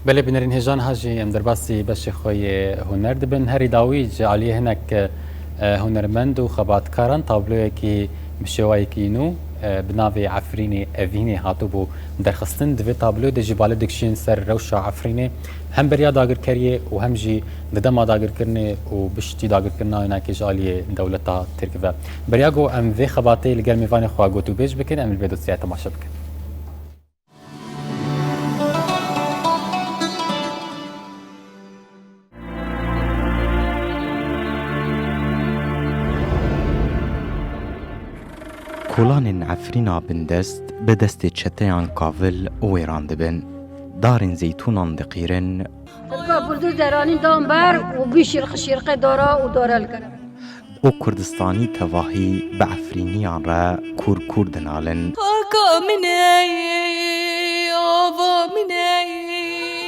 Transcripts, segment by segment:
بله بنرین هجان هاجی ام درباسی بشه خوی هنر دبن هری داویج علیه هنک هنرمند و خباتکاران تابلوی کی مشوای کینو بناوی عفرینی اوینی هاتو بو درخستن دوی تابلو د جبال دکشین سر روشا عفرینی هم بریا داگر کریه و هم جی ددما داگر کرنه و بشتی داگر کرنه اینا کیش علیه دولتا ترکیه بریا گو ام وی خباتی لگر میوان خوا گوتو بیج بکن ام الویدو سیات تماشا بکن کلان عفرینا بندست به دست چتیان کاول ویران دبن دارن زیتونان دقیرن بردو درانی دام بر و بیشرق شرق دارا و دارا الکرم و کردستانی تواهی به عفرینیان را کور دنالن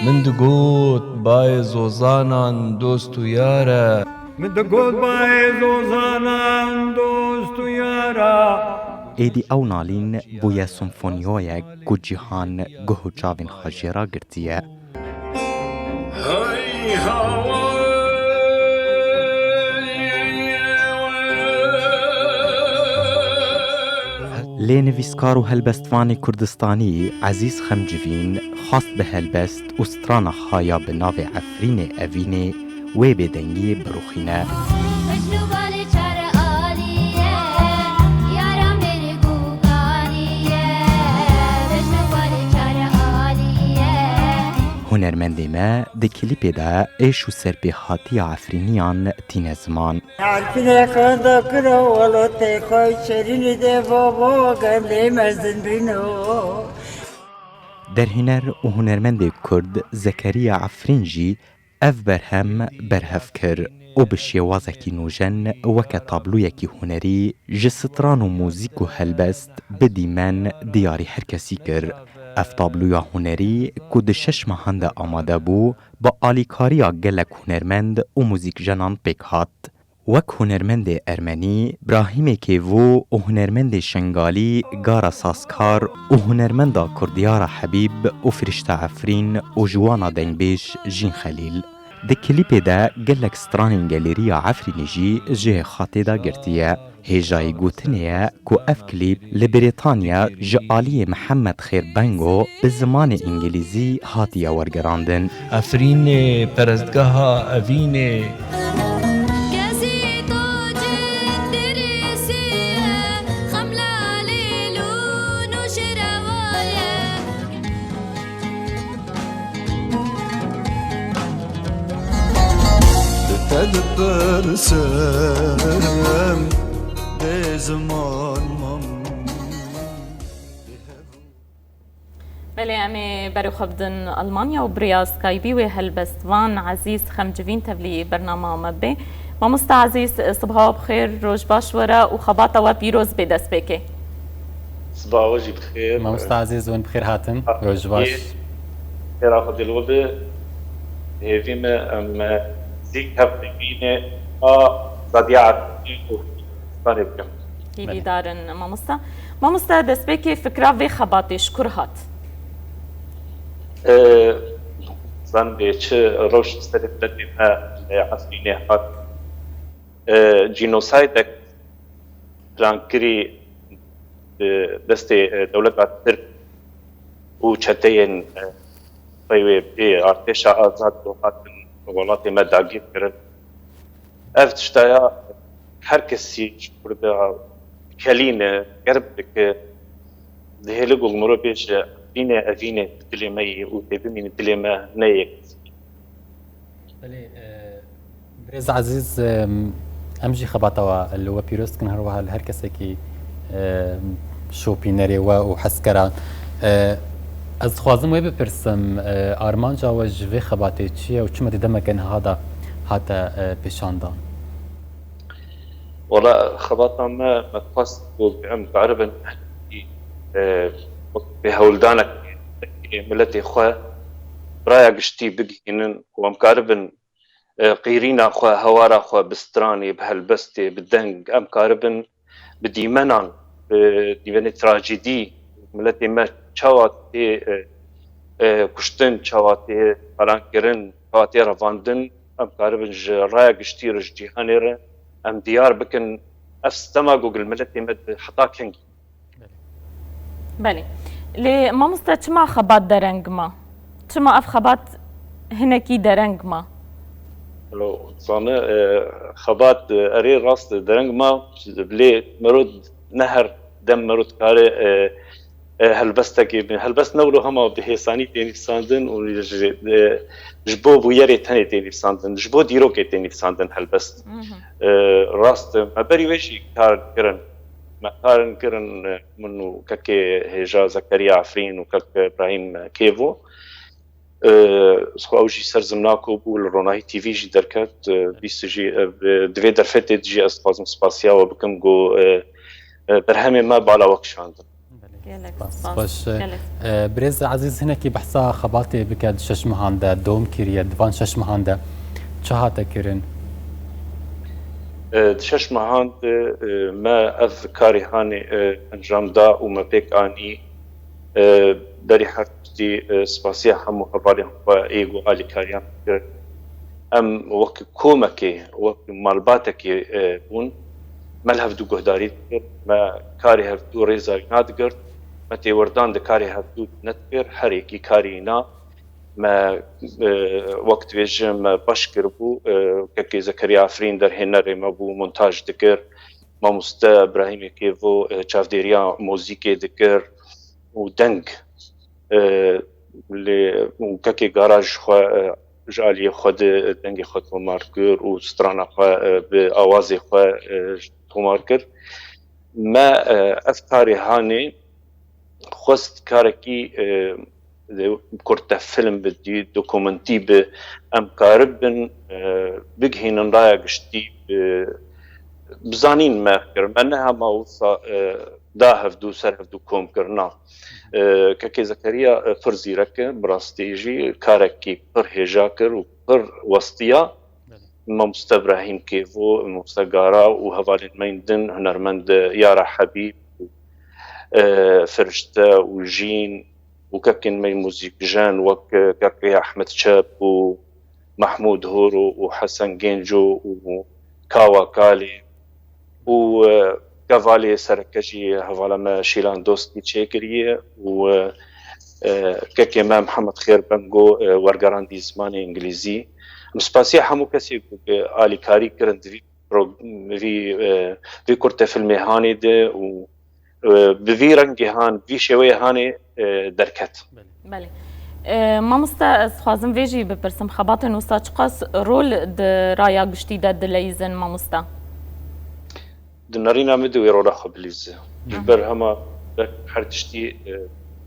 من دقوت باي زوزانان دوستو يارا من دقوت باي زوزانان دوستو يارا ایدی او نالین بویا سمفونیویا کو جیهان گوه چاوین خاجیرا گرتیه لینویسکار و هلبستوانی کردستانی عزیز خمجوین خواست به هلبست و سترانا خایا به ناو عفرین اوینه و بدنگی بروخینه هنرمندی ما ده کلیپ دا ایش و سرپیخاتی عفرینیان تین زمان عرفين خدا كرا ولا تخاي شرين ده بابا قبل مزن بينو در هنر و هنرمند کرد زکریا عفرینجی اف برهم برهف کر و بشیوازکی نوجن وکا تابلویکی هنری جستران و موزیک و هلبست بدیمن دیاری هر کسی کر اف تابلویا هنری که ده 6 ماهان ده آماده بو با آلیکاریا گلک هنرمند و موزیک جنان پیک هات وک هنرمند ارمنی براهیم کیوو و هنرمند شنگالی گارا ساسکار و هنرمند کردیارا حبیب و فرشته عفرین و جوانا دنگبیش جین خلیل ده کلیپ ده گلک سترانین گالریا عفرینی جه خاطی دا گرتیه هیجای گوتنیه که اف کلیپ لبریتانیا جعالی محمد خیر بنگو به زمان انگلیزی هاتیه ورگراندن عفرين پرستگاه اوینه تدبرسم به زمان بله امی برای خبدن آلمانیا و بریا سکایبی و هلبستوان عزیز خمجوین تبلی برنامه مبه ماموستا عزیز صبح بخیر روز باش ورا و خبات و پیروز به دست بکه صباح وجه بخير ماموستا عزیز وين بخیر هاتن روز باش خير اخذ الوضع هيفيما ام زيك هفتقينه ضديعة وفرق هیوی دارن ماموستا دست بکه فکره و خباتش کرهات زن به چه روش استرد ما عصرینه هات جینوساید پلانکری دست دولت ترک و چتین پیوی به ارتش آزاد و هاتن ولات ما داگیر کرد افتشتایا هر کسی شکرده کلینه قرب که ذهل قول مرو بيش فينا أفينا تلمي وتبين تلمي نايك. بله برز عزیز امجی خباتوا اللي هو بيروست كن هروها هر کسی کی شوپینری و حسکران از خوازم وی بپرسم آرمان جا و جوی خباتی چیه و چما دیده مکن هادا هاتا پیشاندان والله خباطنا ما تقصد بعم بعربن بهولدانك ملتي خوا برايا قشتي بقينن ومكاربن قيرينا خوا هوارا خوا بستراني بهالبستي بالدنق امكاربن بديمنان بديمن تراجيدي ملتي ما تشاوات کشتن چاواتی پلان کردن چاواتی رواندن ام کاربن رای گشتی رج جهانی را ام دیار بکن افستما گوگل ملتی مد حتا کنگ. بله. لی مامستا چما خبات درنگ ما؟ چما اف خبات هنکی درنگ ما؟ لو صانع خبات أري راس درنج ما بلي مرود نهر دم مرود كاري هلبست نولو هما بهيساني تاني ساندن وجبو بويري تاني تاني ساندن جبو ديروكي تاني ساندن هلبست راس ما بري ويشي كار كرن ما كارن كرن منو كاكي هجا زكريا عفرين وكاك إبراهيم كيفو سخواوجي سرزمناكو بول روناي تي في جي دركات بيسجي دوي درفت جي استفازم سباسيا وبكم جو برهمي ما بالا وكشاندن. باش بريز عزيز هنا كي بحثا خباتي بكاد شش مهاندا دوم كيريا دفان شش مهاندا شهاتا كيرن شش مهاند ما اف كاري هاني انجام دا وما بيك اني داري حرتي سباسيا همو حوالي ايغو علي كاريان ام وقت كومكي وقت مالباتكي بون ملهف دو قهداري ما كاري هفتو ريزا نادقر ما تي وردان دا كاري هفتو نتقر حريكي كارينا ما وقت ويجي ما باشكر بو كاكي زكريا عفرين در هنري ما بو مونتاج دكر ما مستا ابراهيم كيفو چافديريا موزيكي دكر ودنگ وكاكي جاراج خو جالي خود دنگي خود ماركر وسترانا خو بأوازي خو ماركر ما أفكاري هاني خست كاركي كرت فيلم بدي دوكومنتي بأم كاربن بجهين رايا قشتي بزانين ما فكر منها ما وصا داهف دو سرهف دو كوم كرنا كاكي زكريا فرزي رك براستيجي كاركي بر هجاكر وبر وسطيا مامستا ابراهيم كيفو مامستا غارا وهوالين ميندن هنرمند يارا حبيب فرشتا وجين وكاكين مي موزيك جان وكاكي احمد شاب ومحمود هورو وحسن جينجو وكاوا كالي و كافالي سركجي هوالا ما شيلان دوستي تشيكريه و كاكي ما محمد خير بنجو ورقران دي زماني انجليزي مسباسي حمو كسي آلي كاري كرند في كورت فيلمي هاني ده و بفي رنگي هان في شوي هاني دركت. بله. ما مستا خوازم ویجی بپرسم خبات نوستا چقاس رول د رایا گشتی ده دلیزن ما مستا؟ دنارينا مدو يرولا خبليز جبر هما حرتشتي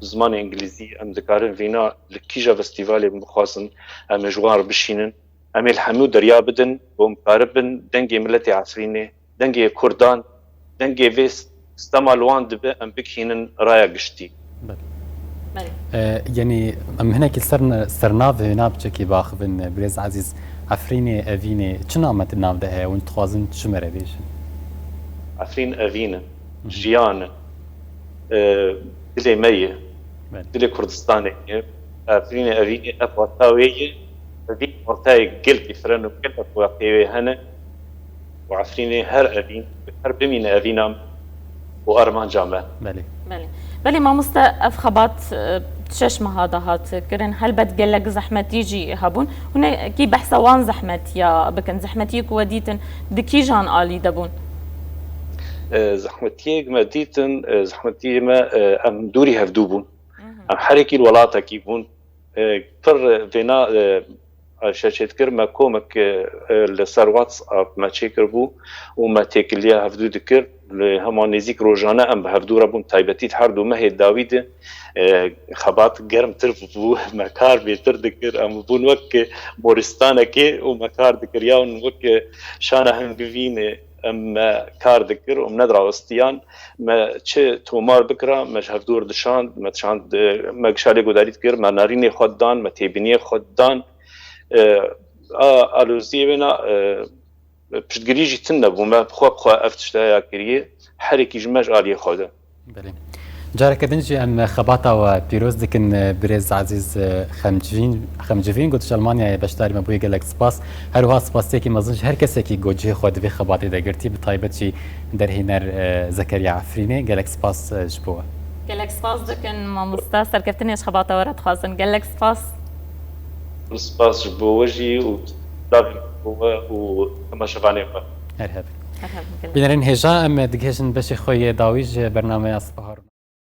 زمان انجليزي ام دكارن فينا لكيجا فستيفالي مخازن ام جوار بشينن ام الحمو دريا بدن بوم قاربن دنگي ملتي عفريني دنگي كردان دنگي فيس استمالوان دبه ام بكينن رايا قشتي. يعني ام هناك سرناف هنا بشكي باخذن بريز عزيز عفريني افيني شنو عمت الناف ده وانت خوازن شمره بيش عفرين افينا جيانا دلي مية دلي كردستاني عفرين افيني افواتاوية ذيك مرتاي قلبي فرن وكلها فواتاوي هنا وعفريني هر افين هر بمين افينا وارمان جامع. بلي ما مستا افخبات تشش مهادهات كرن هل بتقلق زحمة يجي هابون هنا كي بحثا وان زحمة يا بكن زحمتيك وديتن دكي جان آلي دبون زحمتيك ما ديتن زحمتي ما ام دوري هفدوبون ام حركي الولاتا كيبون فر فينا شاشت كر ما كومك لسر واتساب ما تشيكر بو وما تيكليا هفدو دكر هما نزيك روجانا ام بهفدو ربون تايبتي تحردو ما هي داويد خبات گرم ترف بو مكار بيتر دكر ام بون وك مورستانا كي ومكار دكر ياون وك شانا هم بفين ام كار دكر ام ندرا وستيان ما تش تومار بكرا مش هفدور دشان ما تشاند ما قشالي قداري تكر ما ناريني خدان ما تيبني خدان الوزيبنا پشتگیری تنه بوم بخوا افتشتایا کریه حرکی جمج عالی خوده. بله. جارك دنجي ام خباطه وبيروز دكن بريز عزيز خمجوين قلت المانيا بشتاري مبوي قالك سباس هروها سباسيكي مازنج هر كسكي جوجي خود في خباطي دقرتي بطيبتي درهنر زكريا عفريني قالك سباس جبوه قالك سباس دكن ما مستاثر كفتني خباطه ورا تخازن قالك سباس سباس جبوجي وما شبعني هرهب بنرين هجا ام دقيشن بشي خوي داويج برنامج اصبحار